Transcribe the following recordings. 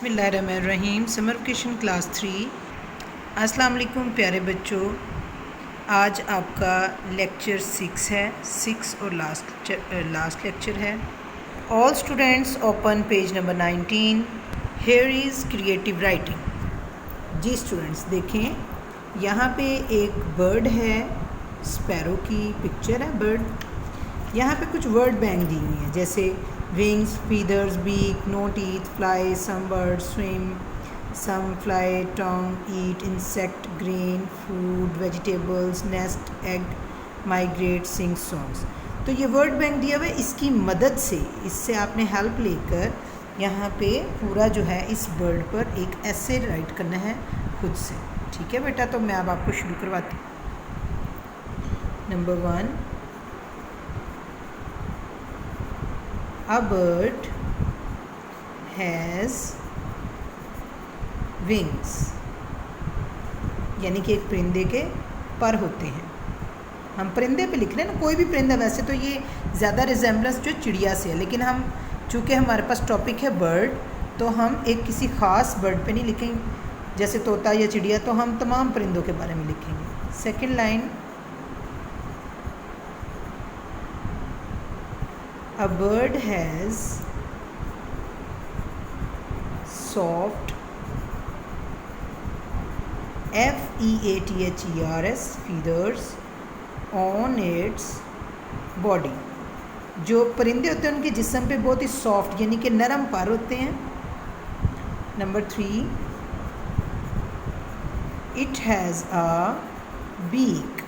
बिस्मिल्लाहिर्रहमानिर्रहीम। Summer vacation class 3। अस्सलाम वालेकुम प्यारे बच्चों। आज आपका लेक्चर 6 है, 6 और लास्ट लेक्चर है। All students open page number 19। Here is creative writing. जी स्टूडेंट्स देखें, यहाँ पे एक बर्ड है, स्पैरो की पिक्चर है बर्ड। यहाँ पे कुछ वर्ड बैंक दी हुई हैं, जैसे wings, feathers, beak, no teeth, fly, some birds swim, some fly, tongue, eat, insect, grain, food, vegetables, nest, egg, migrate, sing songs। तो ये वर्ड बैंक दिया हुआ है, इसकी मदद से, इससे आपने हेल्प लेकर यहाँ पे पूरा जो है इस वर्ड पर एक ऐसे राइट करना है खुद से। ठीक है बेटा, तो मैं अब आपको शुरू करवाती हूँ। Number 1, A bird has wings, यानी कि एक परिंदे के पर होते हैं। हम परिंदे पे लिख रहे हैं ना, कोई भी परिंदा। वैसे तो ये ज़्यादा रिजेम्बलेंस जो चिड़िया से है, लेकिन हम चूँकि हमारे पास टॉपिक है बर्ड, तो हम एक किसी ख़ास बर्ड पे नहीं लिखेंगे, जैसे तोता या चिड़िया, तो हम तमाम परिंदों के बारे में लिखेंगे। Second line, A bird has soft feathers feathers on its body। जो परिंदे होते हैं उनके जिस्म पे बहुत ही सॉफ्ट यानी कि नरम पर होते हैं। Number 3, It has a beak।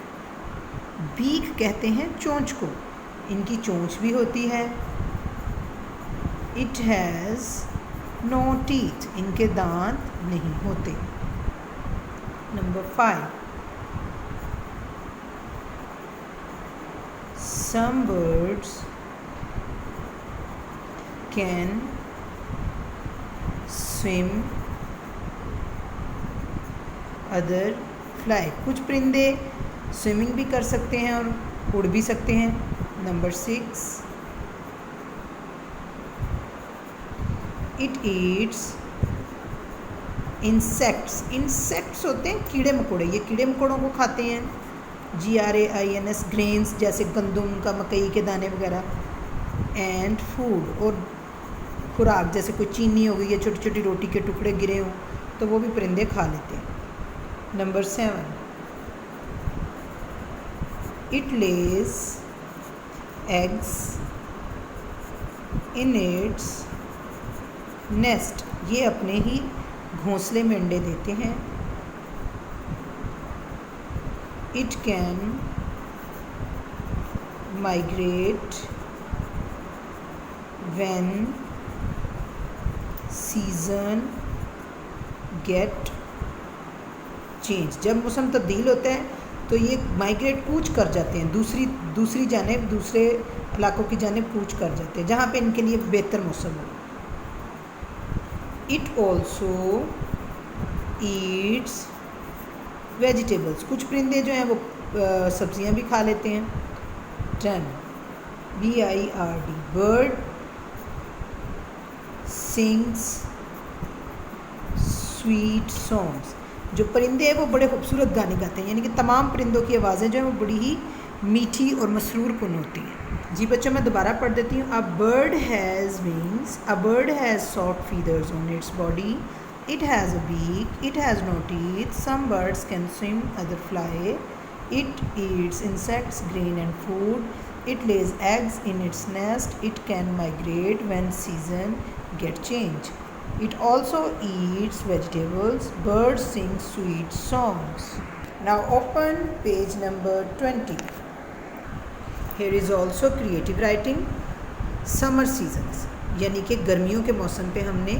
Beak कहते हैं चोंच को, इनकी चोंच भी होती है। इट हैज़ नो टीथ, इनके दांत नहीं होते। Number 5, some birds can swim, other fly. कुछ परिंदे स्विमिंग भी कर सकते हैं और उड़ भी सकते हैं। Number 6, it eats insects. Insects होते हैं कीड़े मकोड़े, ये कीड़े मकोड़ों को खाते हैं। GRAINS, ग्रेन्स जैसे गंदम का, मकई के दाने वगैरह। एंड फूड, और खुराक जैसे कोई चीनी हो गई या छोटी छोटी रोटी के टुकड़े गिरे हों तो वो भी परिंदे खा लेते हैं। Number 7, it Lay's eggs in its nest। ये अपने ही घोंसले में अंडे देते हैं। It can migrate when season get change। जब मौसम तब्दील होता है तो ये माइग्रेट कूच कर जाते हैं, दूसरी जानिब, दूसरे इलाकों की जानिब कूच कर जाते हैं जहाँ पे इनके लिए बेहतर मौसम हो। It also Yeats vegetables. कुछ परिंदे जो हैं वो सब्जियाँ भी खा लेते हैं। 10, BIRD, bird sings sweet songs. जो परिंदे हैं वो बड़े खूबसूरत गाने गाते हैं, यानी कि तमाम परिंदों की आवाज़ें जो हैं वो बड़ी ही मीठी और मसरूर कुन होती हैं। जी बच्चों, मैं दोबारा पढ़ देती हूँ। A bird has wings, a bird has soft feathers on its body, it has a beak, it has no teeth, some birds can swim, other fly, it eats insects, grain and food, it lays eggs in its nest, it can migrate when season get change, it also eats vegetables, birds sing sweet songs। Now open page number 20। Here is also creative writing, summer seasons, यानी कि गर्मियों के मौसम पे हमने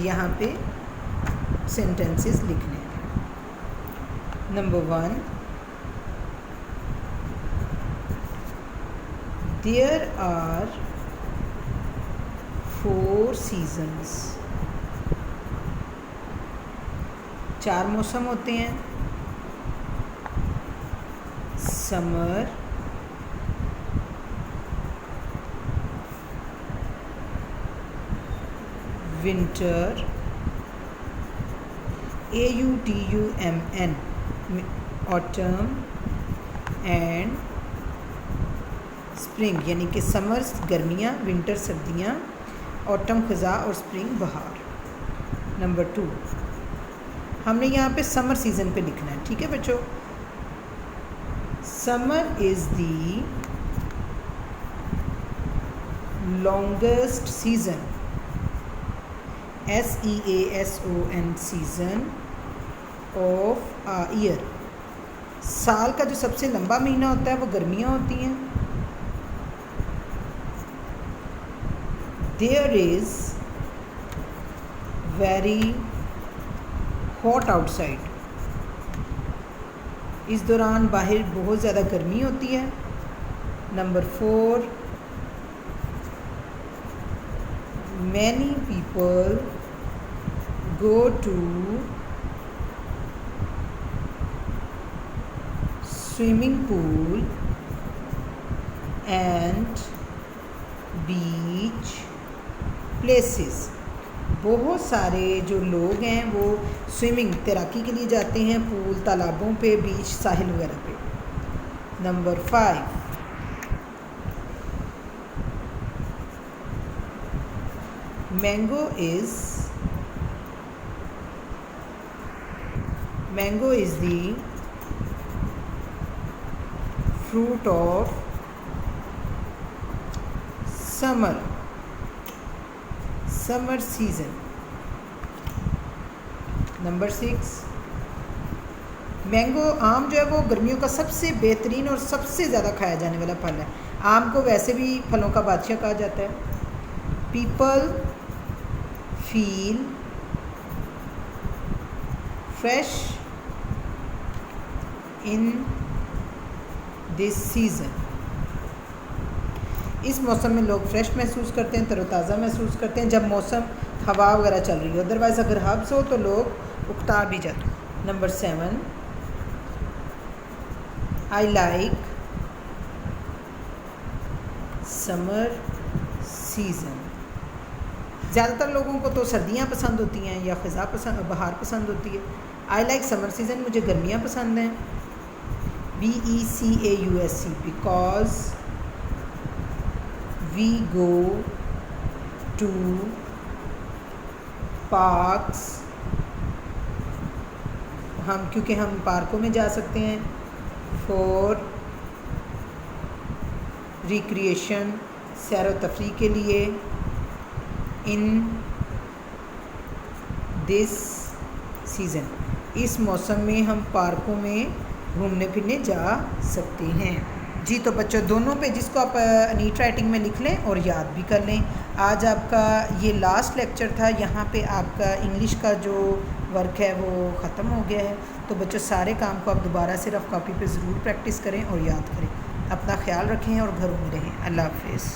यहाँ पे sentences लिखने हैं। Number 1, there are 4 seasons। 4 मौसम होते हैं। Summer, winter, AUTUMN, autumn and spring, यानी कि समर्स गर्मियाँ, विंटर सर्दियाँ, ऑटम ख़ज़ा और स्प्रिंग बहार। नंबर 2 हमने यहाँ पे समर सीज़न पे लिखना है, ठीक है बच्चों। Summer is the longest season, SEASON, season of a year. साल का जो सबसे लंबा महीना होता है वो गर्मियाँ होती हैं। There is very hot outside, इस दौरान बाहर बहुत ज़्यादा गर्मी होती है। Number 4 many people go to swimming pool and beach places. बहुत सारे जो लोग हैं वो स्विमिंग, तैराकी के लिए जाते हैं पूल, तालाबों पे, बीच, साहिल वगैरह पे। Number 5 mango is the fruit of summer season. Number 6 mango, आम जो है वो गर्मियों का सबसे बेहतरीन और सबसे ज़्यादा खाया जाने वाला फल है। आम को वैसे भी फलों का बादशाह कहा जाता है। People feel fresh in this season, इस मौसम में लोग फ्रेश महसूस करते हैं, तरोताज़ा महसूस करते हैं जब मौसम हवा वगैरह चल रही हो। अदरवाइज़ अगर हब्स हो तो लोग उकता भी जाते हैं। Number 7 I like summer season. ज़्यादातर लोगों को तो सर्दियाँ पसंद होती हैं या ख़ज़ा पसंद, बहार पसंद होती है। आई लाइक समर सीज़न, मुझे गर्मियाँ पसंद हैं। BECAUSE because we go to parks, क्योंकि हम पार्कों में जा सकते हैं। फॉर रिक्रिएशन, सैर व तफरीह के लिए। इन दिस सीज़न, इस मौसम में हम पार्कों में घूमने फिरने जा सकते हैं। जी तो बच्चों दोनों पे जिसको आप नीट राइटिंग में लिख लें और याद भी कर लें। आज आपका ये लास्ट लेक्चर था, यहाँ पे आपका इंग्लिश का जो वर्क है वो ख़त्म हो गया है। तो बच्चों सारे काम को आप दोबारा से रफ़ कॉपी पे ज़रूर प्रैक्टिस करें और याद करें। अपना ख्याल रखें और घरों में रहें। अल्लाह हाफ़िज़।